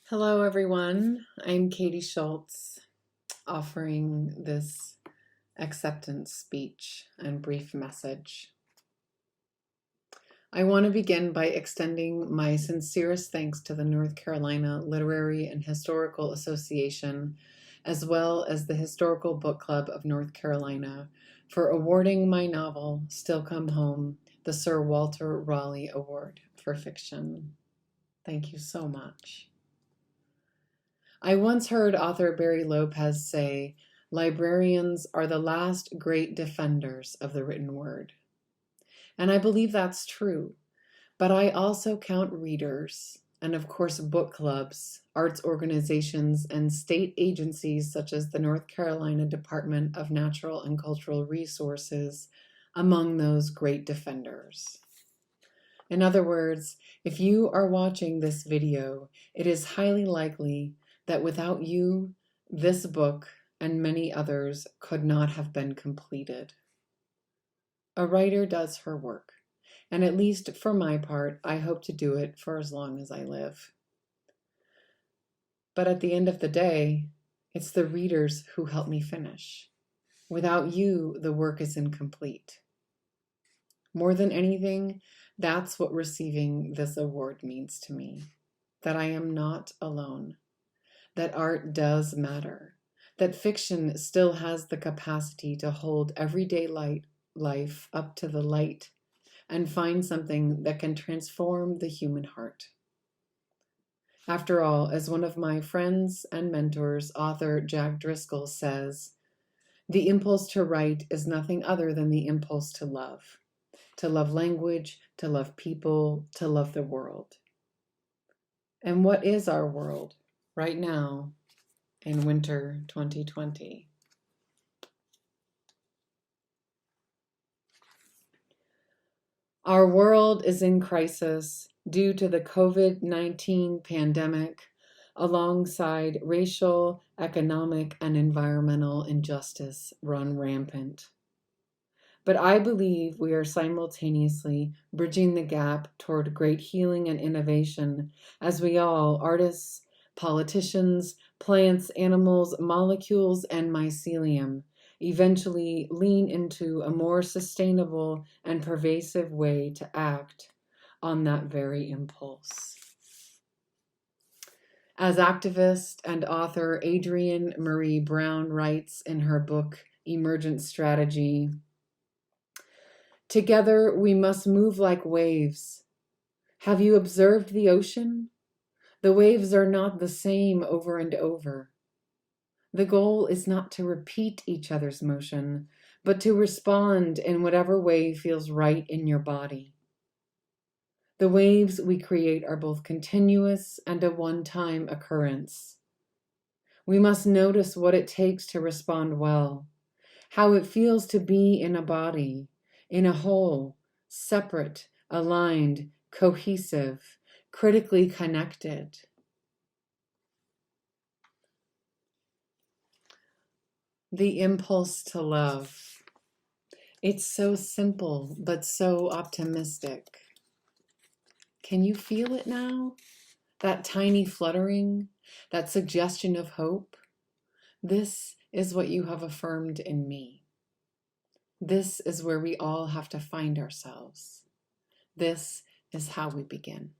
Hello, everyone. I'm Katey Schultz, offering this acceptance speech and brief message. I want to begin by extending my sincerest thanks to the North Carolina Literary and Historical Association, as well as the Historical Book Club of North Carolina, for awarding my novel, Still Come Home, the Sir Walter Raleigh Award for fiction. Thank you so much. I once heard author Barry Lopez say, "Librarians are the last great defenders of the written word." And I believe that's true. But I also count readers, and of course book clubs, arts organizations, and state agencies such as the North Carolina Department of Natural and Cultural Resources among those great defenders. In other words, if you are watching this video, it is highly likely that without you, this book and many others could not have been completed. A writer does her work, and at least for my part, I hope to do it for as long as I live. But at the end of the day, it's the readers who help me finish. Without you, the work is incomplete. More than anything, that's what receiving this award means to me, that I am not alone. That art does matter, that fiction still has the capacity to hold everyday life up to the light and find something that can transform the human heart. After all, as one of my friends and mentors, author Jack Driscoll, says, the impulse to write is nothing other than the impulse to love language, to love people, to love the world. And what is our world right now in winter 2020? Our world is in crisis due to the COVID-19 pandemic, alongside racial, economic, and environmental injustice run rampant. But I believe we are simultaneously bridging the gap toward great healing and innovation as we all, artists, politicians, plants, animals, molecules, and mycelium, eventually lean into a more sustainable and pervasive way to act on that very impulse. As activist and author Adrienne Marie Brown writes in her book, Emergent Strategy, "Together we must move like waves. Have you observed the ocean? The waves are not the same over and over. The goal is not to repeat each other's motion, but to respond in whatever way feels right in your body. The waves we create are both continuous and a one-time occurrence. We must notice what it takes to respond well, how it feels to be in a body, in a whole, separate, aligned, cohesive, critically connected." The impulse to love. It's so simple, but so optimistic. Can you feel it now? That tiny fluttering, that suggestion of hope? This is what you have affirmed in me. This is where we all have to find ourselves. This is how we begin.